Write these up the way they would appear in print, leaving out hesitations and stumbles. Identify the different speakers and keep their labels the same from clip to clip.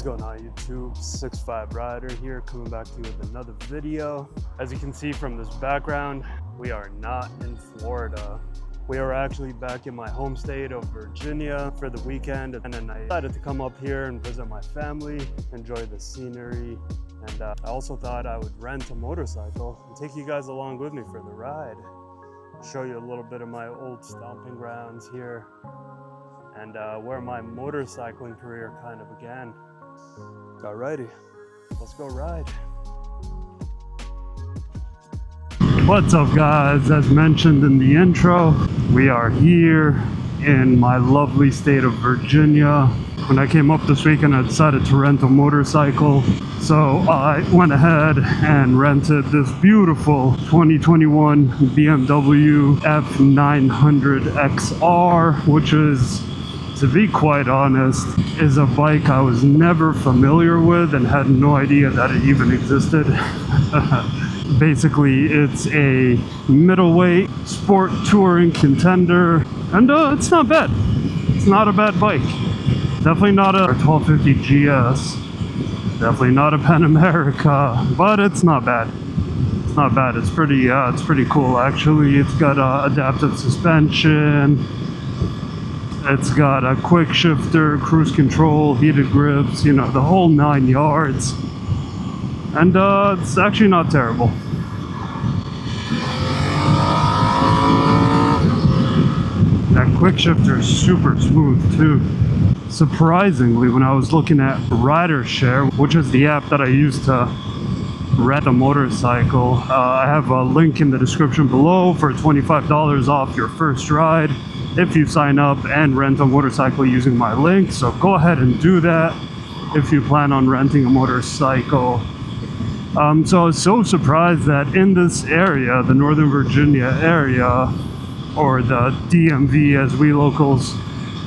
Speaker 1: What's going on YouTube? 6'5" Rider here, coming back to you with another video. As you can see from this background, we are not in Florida. We are actually back in my home state of Virginia for the weekend, and then I decided to come up here and visit my family, enjoy the scenery, and I also thought I would rent a motorcycle and take you guys along with me for the ride. Show you a little bit of my old stomping grounds here and where my motorcycling career kind of began. Alrighty, let's go ride. What's up guys? As mentioned in the intro, we are here in my lovely state of Virginia. When I came up this weekend, I decided to rent a motorcycle. So I went ahead and rented this beautiful 2021 BMW F900XR, which is, to be quite honest, is a bike I was never familiar with and had no idea that it even existed. Basically, it's a middleweight sport touring contender, and it's not bad. It's not a bad bike. Definitely not a 1250 GS. Definitely not a Pan America, but it's not bad. It's not bad. It's pretty cool actually. It's got adaptive suspension. It's got a quick shifter, cruise control, heated grips, you know, the whole 9 yards. And it's actually not terrible. That quick shifter is super smooth too. Surprisingly, when I was looking at RiderShare, which is the app that I use to rent a motorcycle, I have a link in the description below for $25 off your first ride if you sign up and rent a motorcycle using my link. So go ahead and do that if you plan on renting a motorcycle. So I was so surprised that in this area, the Northern Virginia area, or the DMV as we locals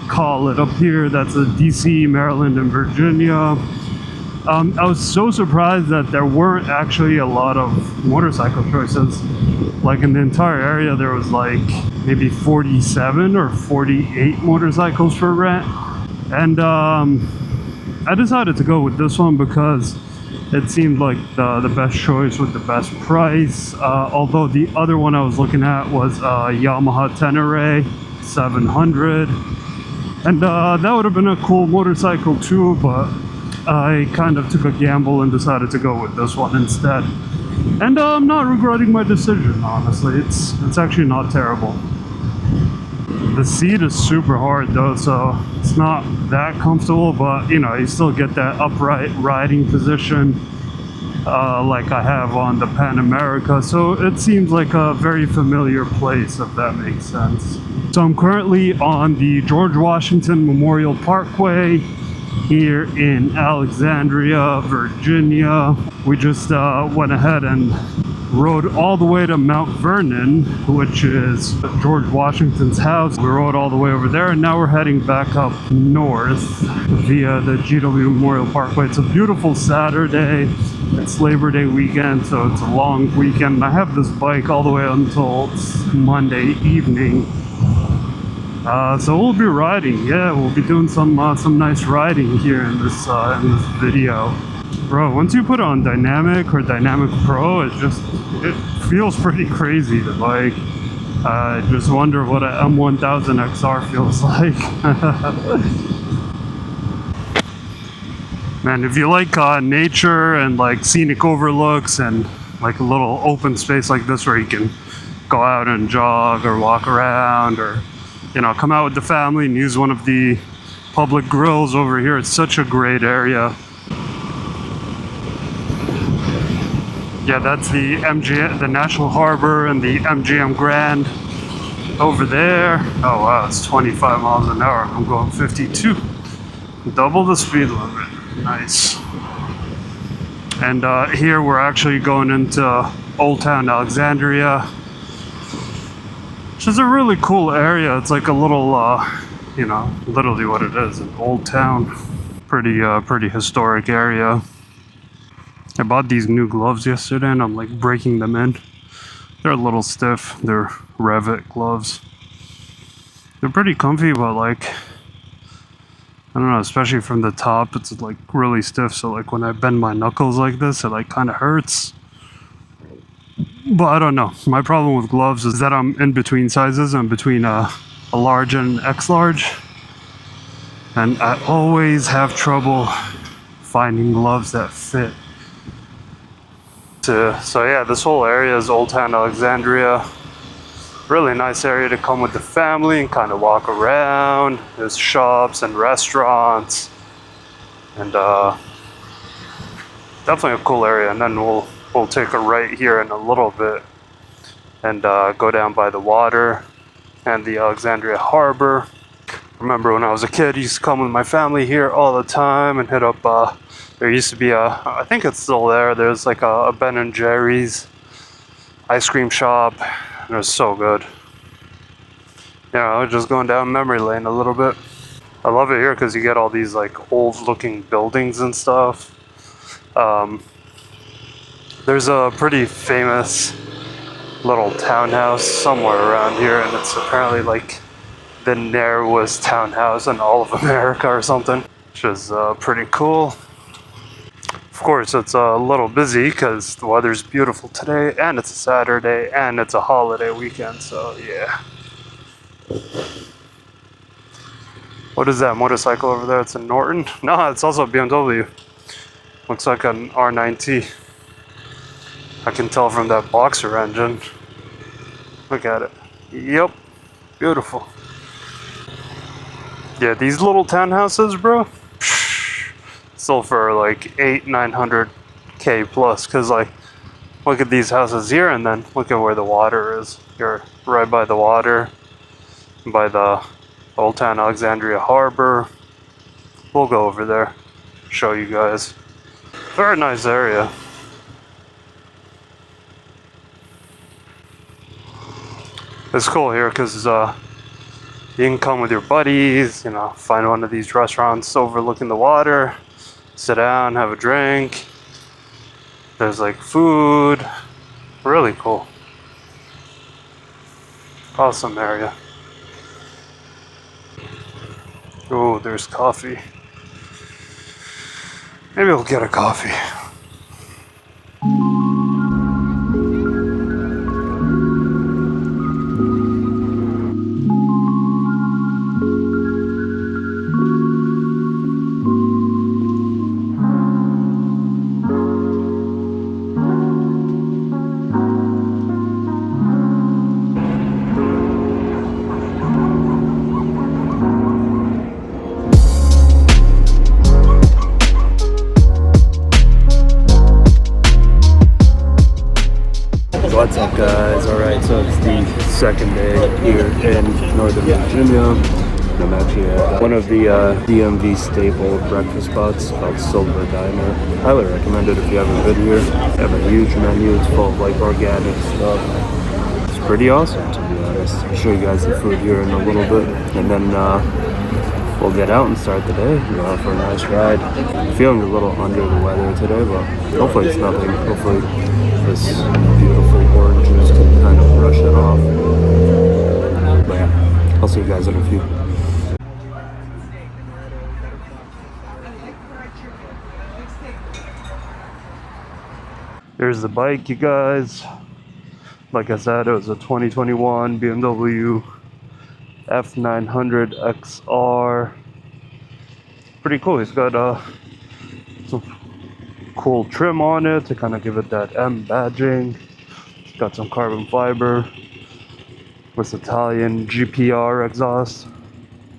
Speaker 1: call it up here, that's the DC, Maryland, and Virginia. I was so surprised that there weren't actually a lot of motorcycle choices. Like in the entire area, there was like maybe 47 or 48 motorcycles for rent. And I decided to go with this one because it seemed like the best choice with the best price. Although the other one I was looking at was Yamaha Tenere 700. And that would have been a cool motorcycle too, but I kind of took a gamble and decided to go with this one instead. And I'm not regretting my decision, honestly. It's actually not terrible. The seat is super hard though, so it's not that comfortable, but you know, you still get that upright riding position like I have on the Pan America. So it seems like a very familiar place, if that makes sense. So I'm currently on the George Washington Memorial Parkway here in Alexandria, Virginia. We just went ahead and rode all the way to Mount Vernon, which is George Washington's house. We rode all the way over there, and now we're heading back up north via the GW Memorial Parkway. It's a beautiful Saturday. It's Labor Day weekend, so it's a long weekend. I have this bike all the way until Monday evening. So we'll be riding. Yeah, we'll be doing some nice riding here in this video. Bro, once you put it on Dynamic or Dynamic Pro, it feels pretty crazy, the bike. I just wonder what a M1000XR feels like. Man, if you like nature and like scenic overlooks and like a little open space like this where you can go out and jog or walk around, or you know, come out with the family and use one of the public grills over here, it's such a great area. Yeah, that's the the National Harbor and the MGM Grand over there. Oh wow, it's 25 miles an hour. I'm going 52. Double the speed limit. Nice. And here we're actually going into Old Town Alexandria, which is a really cool area. It's like a little, you know, literally what it is, an old town. Pretty historic area. I bought these new gloves yesterday and I'm like breaking them in. They're a little stiff. They're Revit gloves. They're pretty comfy, but like I don't know, especially from the top, it's like really stiff. So like when I bend my knuckles like this, it like kind of hurts. But I don't know. My problem with gloves is that I'm in between sizes. I'm between a large and X large. And I always have trouble finding gloves that fit. So yeah, this whole area is Old Town Alexandria. Really nice area to come with the family and kind of walk around. There's shops and restaurants, and definitely a cool area. And then we'll take a right here in a little bit and go down by the water and the Alexandria Harbor. Remember when I was a kid, I used to come with my family here all the time and hit up. There used to be I think it's still there. There's like a Ben and Jerry's ice cream shop. It was so good. Yeah, just going down memory lane a little bit. I love it here because you get all these like old looking buildings and stuff. There's a pretty famous little townhouse somewhere around here, and it's apparently like the narrowest townhouse in all of America or something, which is pretty cool. Of course, it's a little busy because the weather's beautiful today, and it's a Saturday, and it's a holiday weekend, so yeah. What is that motorcycle over there? It's a Norton? No, it's also a BMW. Looks like an R9T. I can tell from that boxer engine. Look at it. Yep. Beautiful. Yeah, these little townhouses, bro, sold for like 900K plus, because like look at these houses here, and then look at where the water is. You're right by the water, by the Old Town Alexandria Harbor. We'll go over there, show you guys. Very nice area. It's cool here because you can come with your buddies, you know, find one of these restaurants overlooking the water, sit down, have a drink. There's like food. Really cool. Awesome area. Oh, there's coffee. Maybe we'll get a coffee. What's up, guys? Alright, so it's the second day here in Northern Virginia. I'm actually at one of the DMV staple breakfast spots called Silver Diner. Highly recommend it if you haven't been here. They have a huge menu. It's full of like organic stuff. It's pretty awesome, to be honest. I'll show you guys the food here in a little bit, and then we'll get out and start the day. Go out for a nice ride. I'm feeling a little under the weather today, but hopefully it's nothing. Hopefully this beautiful orange juice can kind of brush it off. But yeah, I'll see you guys in a few. Here's the bike, you guys. Like I said, it was a 2021 BMW F900XR. Pretty cool. It's got some cool trim on it to kind of give it that M badging. It's got some carbon fiber with Italian GPR exhaust.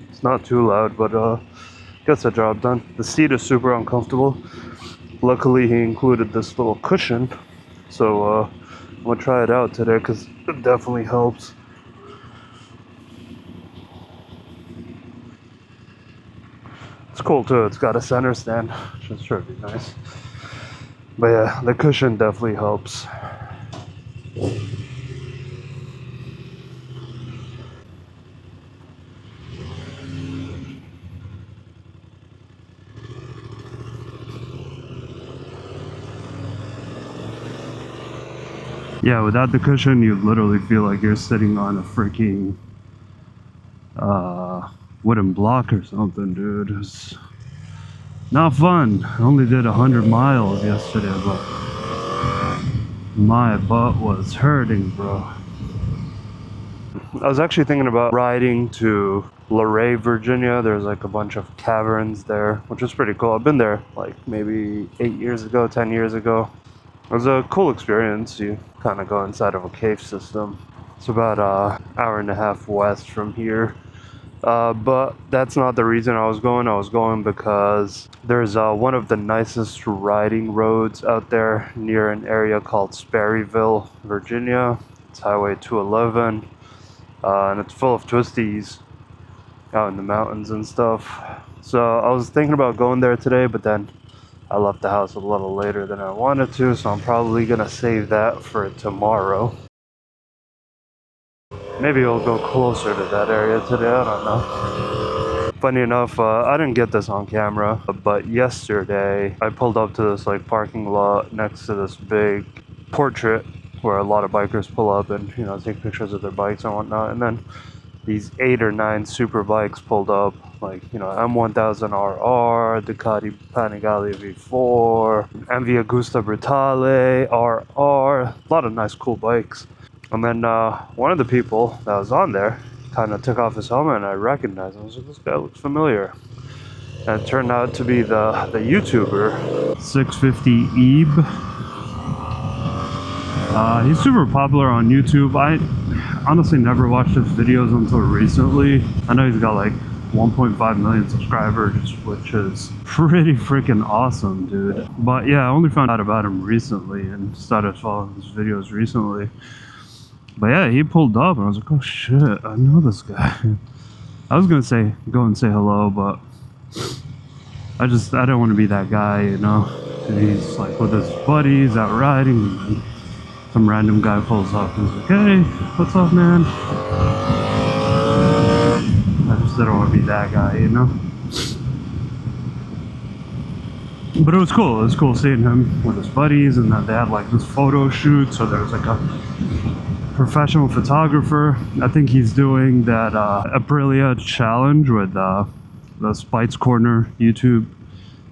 Speaker 1: It's not too loud, but gets the job done. The seat is super uncomfortable. Luckily, he included this little cushion, so I'm gonna try it out today because it definitely helps. It's cool too. It's got a center stand, which should be nice. But yeah, the cushion definitely helps. Yeah, without the cushion, you literally feel like you're sitting on a freaking wooden block or something, dude. It's not fun. I only did 100 miles yesterday, but my butt was hurting, bro. I was actually thinking about riding to Luray, Virginia. There's like a bunch of caverns there, which is pretty cool. I've been there like maybe 8 years ago, 10 years ago. It was a cool experience. You kind of go inside of a cave system. It's about an hour and a half west from here. But that's not the reason I was going. I was going because there's one of the nicest riding roads out there near an area called Sperryville, Virginia. It's Highway 211. And it's full of twisties out in the mountains and stuff. So I was thinking about going there today, but then I left the house a little later than I wanted to, so I'm probably gonna save that for tomorrow. Maybe we'll go closer to that area today, I don't know. Funny enough, I didn't get this on camera, but yesterday I pulled up to this like parking lot next to this big portrait where a lot of bikers pull up and, you know, take pictures of their bikes and whatnot. And then these 8 or 9 super bikes pulled up, like, you know, M1000RR, Ducati Panigale V4, MV Agusta Brutale, RR, a lot of nice cool bikes. And then one of the people that was on there kind of took off his helmet and I recognized him. I was like, this guy looks familiar. And it turned out to be the YouTuber 650 Ebe. He's super popular on YouTube. I honestly never watched his videos until recently. I know he's got like 1.5 million subscribers, which is pretty freaking awesome, dude. But yeah, I only found out about him recently and started following his videos recently. But yeah, he pulled up and I was like, oh shit, I know this guy. I was gonna go and say hello, but I don't want to be that guy, you know. He's like with his buddies out riding and some random guy pulls up and he's like, hey, what's up, man? I just didn't want to be that guy, you know? But it was cool. It was cool seeing him with his buddies, and then they had like this photo shoot. So there was like a professional photographer. I think he's doing that Aprilia challenge with the Spites Corner YouTube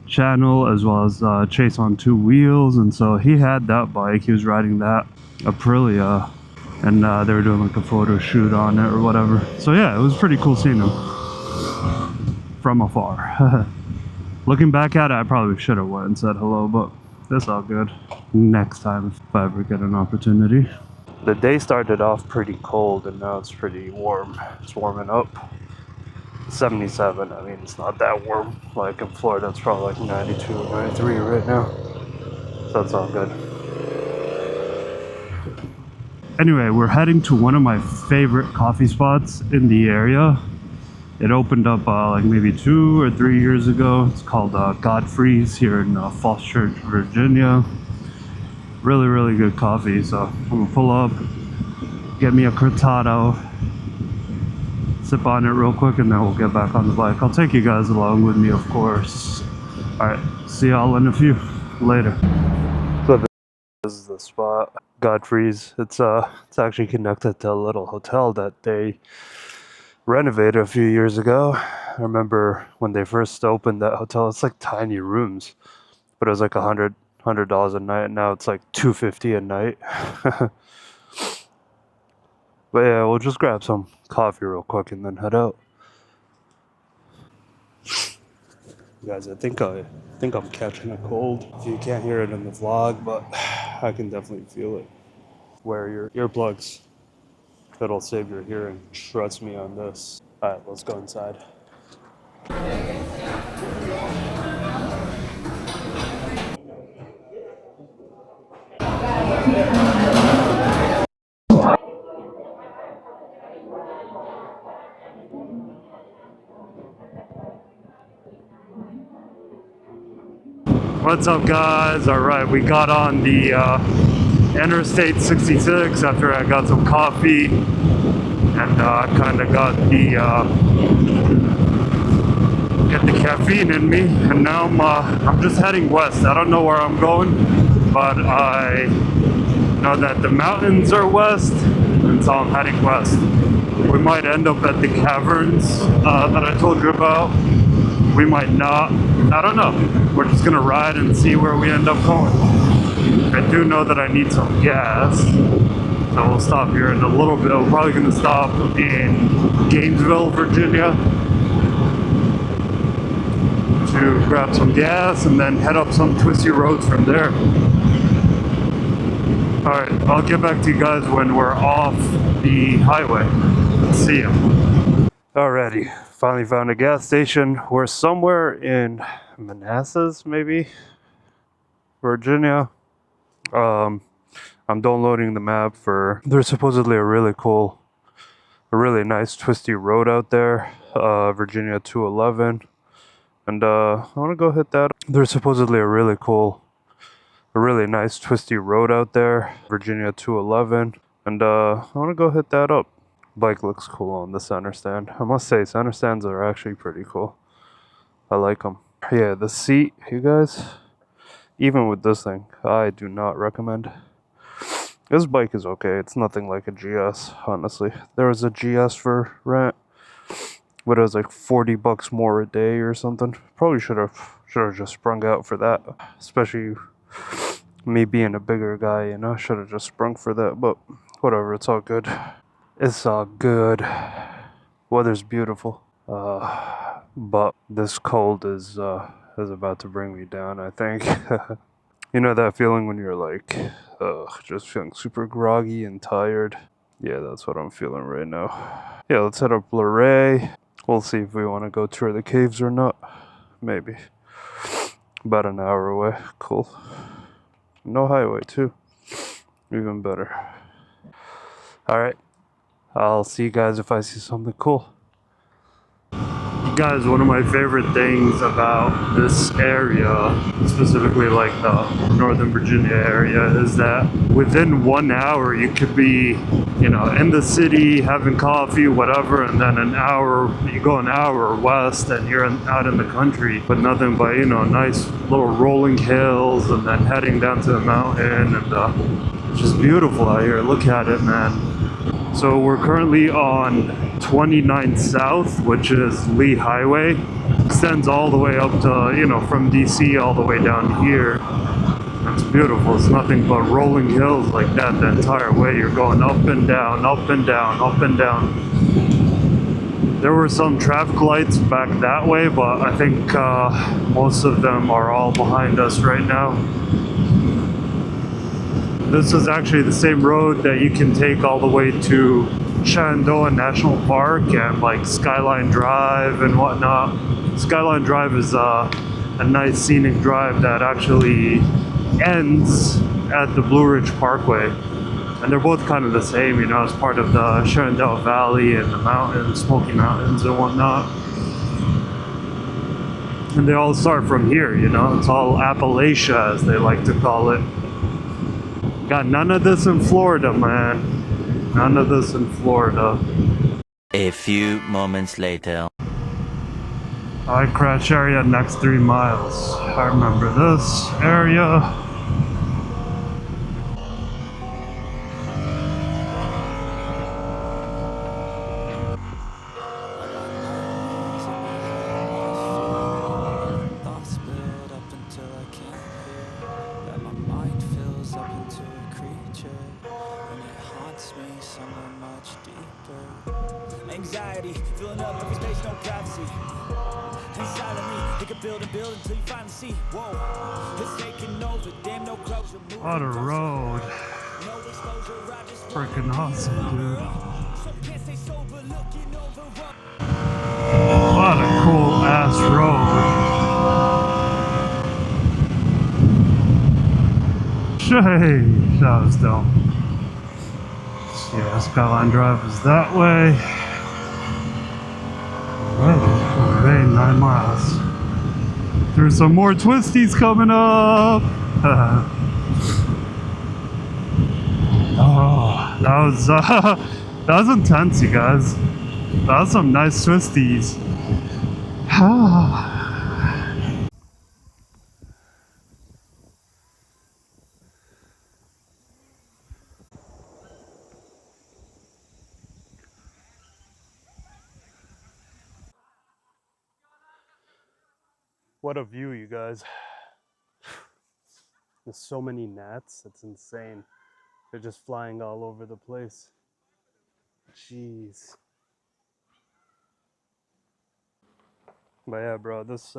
Speaker 1: channel, as well as Chase on 2 Wheels. And so he had that bike. He was riding that Aprilia, and they were doing like a photo shoot on it or whatever. So yeah, it was pretty cool seeing him from afar. Looking back at it, I probably should have went and said hello, but that's all good. Next time, if I ever get an opportunity. The day started off pretty cold, and now it's pretty warm. It's warming up. 77, I mean, it's not that warm. Like in Florida, it's probably like 92 or 93 right now. So that's all good. Anyway, we're heading to one of my favorite coffee spots in the area. It opened up like maybe 2 or 3 years ago. It's called Godfrey's here in Falls Church, Virginia. Really, really good coffee. So I'm gonna pull up, get me a cortado, sip on it real quick, and then we'll get back on the bike. I'll take you guys along with me, of course. Alright, see y'all in a few. Later. So this is the spot, Godfrey's. It's actually connected to a little hotel that they renovated a few years ago. I remember when they first opened that hotel, it's like tiny rooms, but it was like $100 a night, and now it's like $250 a night. But yeah, we'll just grab some coffee real quick and then head out. Guys, I think I'm catching a cold. You can't hear it in the vlog, but I can definitely feel it. Wear your earplugs. It'll save your hearing. Trust me on this. Alright, let's go inside. What's up, guys? Alright, we got on the Interstate 66 after I got some coffee and kind of got get the caffeine in me, and now I'm just heading west. I don't know where I'm going, but I know that the mountains are west, and so I'm heading west. We might end up at the caverns that I told you about. We might not. I don't know. We're just gonna ride and see where we end up going. I do know that I need some gas, so we'll stop here in a little bit. We're probably gonna stop in Gainesville, Virginia, to grab some gas and then head up some twisty roads from there. Alright, I'll get back to you guys when we're off the highway. See ya. Alrighty, finally found a gas station. We're somewhere in Manassas, maybe? Virginia. I'm downloading the map for... There's supposedly a really nice twisty road out there. Virginia 211. And I want to go hit that. There's supposedly a really nice twisty road out there. Virginia 211. And I want to go hit that up. Bike looks cool on the center stand. I must say, center stands are actually pretty cool. I like them. Yeah, the seat, you guys, even with this thing, I do not recommend. This bike is okay. It's nothing like a GS, honestly. There was a GS for rent, but it was like $40 more a day or something. Probably should have just sprung out for that. Especially me being a bigger guy, you know, should have just sprung for that. But whatever, it's all good. It's all good. Weather's beautiful. But this cold is about to bring me down, I think. You know that feeling when you're like, just feeling super groggy and tired? Yeah, that's what I'm feeling right now. Yeah, let's head up Luray. We'll see if we want to go tour the caves or not. Maybe. About an hour away. Cool. No highway, too. Even better. Alright. I'll see you guys if I see something cool. Guys, one of my favorite things about this area, specifically like the Northern Virginia area, is that within 1 hour you could be, you know, in the city having coffee, whatever, and then you go an hour west and you're out in the country, but nothing but, you know, nice little rolling hills, and then heading down to the mountain, and it's just beautiful out here. Look at it, man. So we're currently on 29 South, which is Lee Highway. Extends all the way up to, you know, from DC all the way down here. It's beautiful. It's nothing but rolling hills like that the entire way. You're going up and down, up and down, up and down. There were some traffic lights back that way, but I think most of them are all behind us right now. This is actually the same road that you can take all the way to Shenandoah National Park and like Skyline Drive and whatnot. Skyline Drive is a nice scenic drive that actually ends at the Blue Ridge Parkway. And they're both kind of the same, you know, as part of the Shenandoah Valley and the mountains, Smoky Mountains and whatnot. And they all start from here, you know, it's all Appalachia, as they like to call it. Got none of this in Florida, man. None of this in Florida.
Speaker 2: A few moments later.
Speaker 1: High crash area next 3 miles. I remember this area.
Speaker 3: Anxiety, filling up every space, no privacy. And silently, they can build and build until you finally see. Whoa, it's taking over, damn no closure.
Speaker 1: What a road. Freaking awesome, dude. What a cool ass road. Shay, that was dope. Yeah, Skyline Drive is that way. Alright, 9 miles. There's some more twisties coming up. Oh, that was intense, you guys. That was some nice twisties. What a view, you guys. There's so many gnats, it's insane. They're just flying all over the place. Jeez. But yeah, bro, this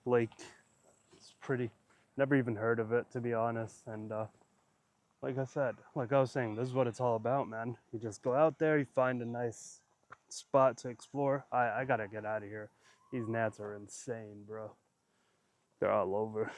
Speaker 1: lake is pretty. Never even heard of it, to be honest. And like I said, like I was saying, this is what it's all about, man. You just go out there, you find a nice spot to explore. I gotta get out of here. These gnats are insane, bro. They're all over.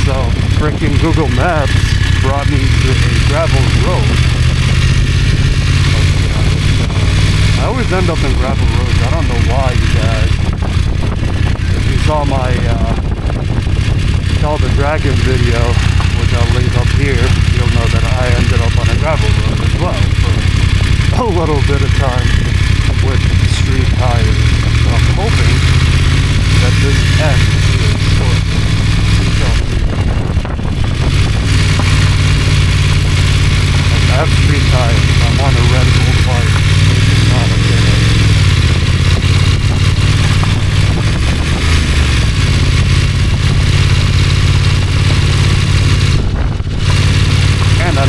Speaker 1: So freaking Google Maps brought me to a gravel road. I always end up in gravel roads. I don't know why, you guys. If you saw my Tell the Dragon video, which I'll link up here, you'll know that I ended up on a gravel road as well for a little bit of time with street tires. So I'm hoping that this ends here shortly. I have street tires. I'm on a Red Bull bike. It's not a good idea. And I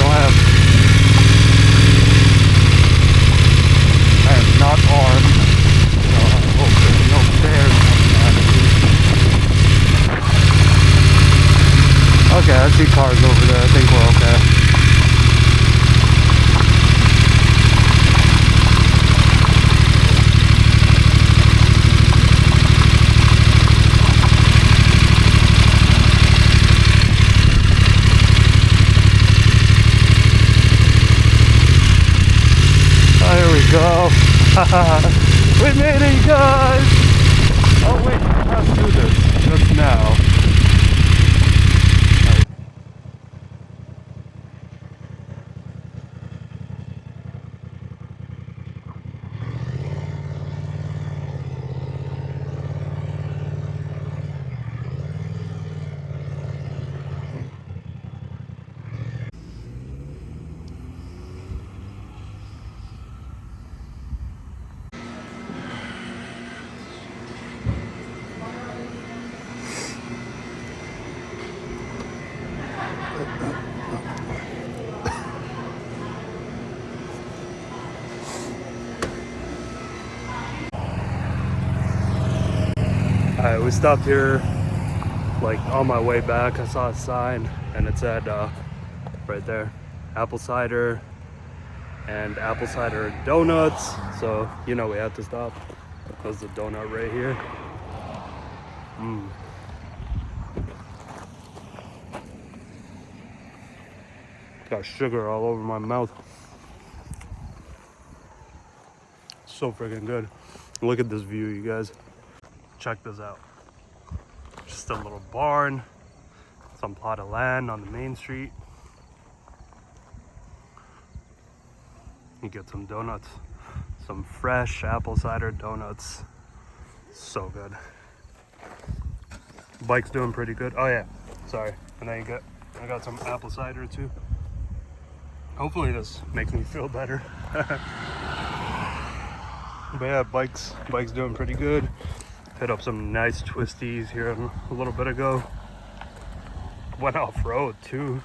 Speaker 1: am not armed, so I hope there's no bears coming out of here. Okay, I see cars over there. I think we're okay. There we go. We made it, you guys. Oh wait, I passed through this just now. Alright, we stopped here, like on my way back. I saw a sign and it said right there, Apple Cider and Apple Cider Donuts. So, you know, we had to stop. There's the donut right here. Got sugar all over my mouth. So freaking good. Look at this view, you guys. Check this out. Just a little barn, some plot of land on the main street. You get some donuts, some fresh apple cider donuts. So good. Bike's doing pretty good. Oh yeah, sorry. And then I got some apple cider too. Hopefully this makes me feel better. But yeah, bike's doing pretty good. Hit up some nice twisties here a little bit ago. Went off-road too.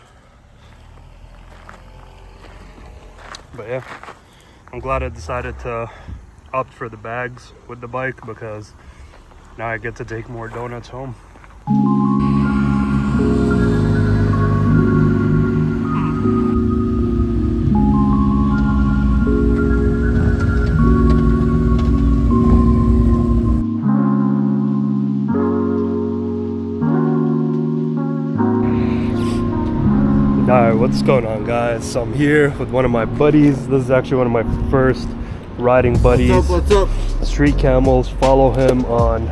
Speaker 1: But yeah, I'm glad I decided to opt for the bags with the bike because now I get to take more donuts home. Alright, what's going on, guys? So I'm here with one of my buddies. This is actually one of my first riding buddies.
Speaker 4: What's up?
Speaker 1: Street Camels. Follow him on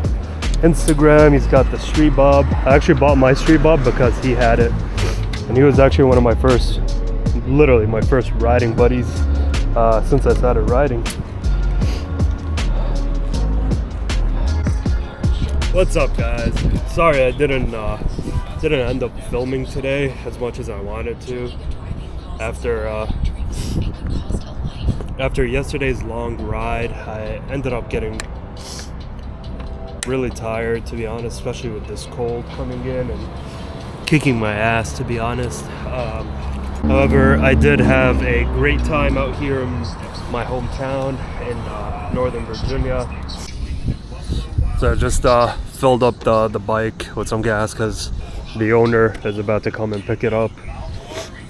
Speaker 1: Instagram. He's got the Street Bob. I actually bought my Street Bob because he had it. And he was actually one of my first literally my first riding buddies since I started riding. What's up, guys? Sorry I didn't end up filming today as much as I wanted to. After yesterday's long ride, I ended up getting really tired, to be honest, especially with this cold coming in and kicking my ass, to be honest. However, I did have a great time out here in my hometown in Northern Virginia. So I just filled up the bike with some gas because the owner is about to come and pick it up.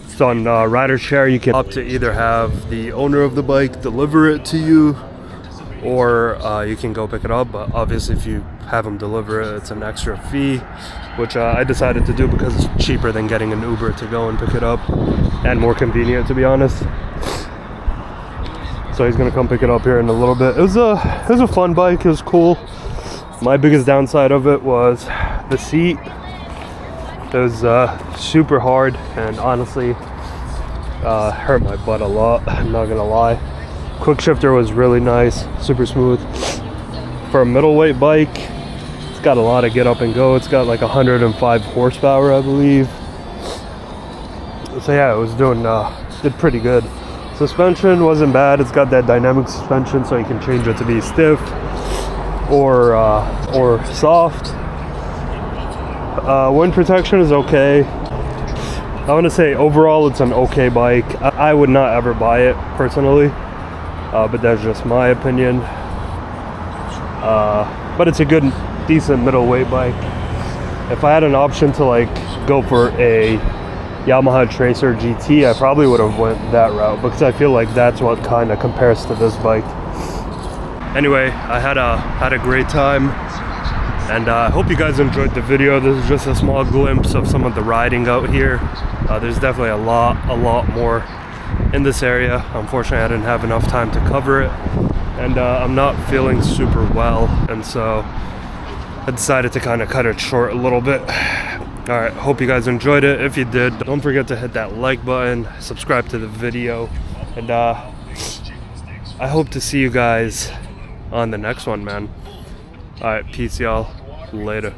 Speaker 1: It's on rider share. You can opt to either have the owner of the bike deliver it to you, or you can go pick it up. But obviously if you have them deliver it, it's an extra fee, which I decided to do because it's cheaper than getting an Uber to go and pick it up, and more convenient, to be honest. So he's gonna come pick it up here in a little bit. It was a fun bike. It was cool. My biggest downside of it was the seat. It was super hard and honestly hurt my butt a lot, I'm not gonna lie. Quick shifter was really nice, super smooth. For a middleweight bike, it's got a lot of get up and go. It's got like 105 horsepower, I believe. So yeah, it was did pretty good. Suspension wasn't bad. It's got that dynamic suspension, so you can change it to be stiff or soft. Wind protection is okay. I want to say overall it's an okay bike. I would not ever buy it personally, but that's just my opinion. But it's a good, decent middleweight bike. If I had an option to like go for a Yamaha Tracer GT, I probably would have went that route because I feel like that's what kind of compares to this bike. Anyway, I had a great time, and I hope you guys enjoyed the video. This is just a small glimpse of some of the riding out here. There's definitely a lot more in this area. Unfortunately, I didn't have enough time to cover it, and I'm not feeling super well, and so I decided to kind of cut it short a little bit. All right, hope you guys enjoyed it. If you did, don't forget to hit that like button, subscribe to the video, and I hope to see you guys on the next one, man. All right, peace, y'all. Later.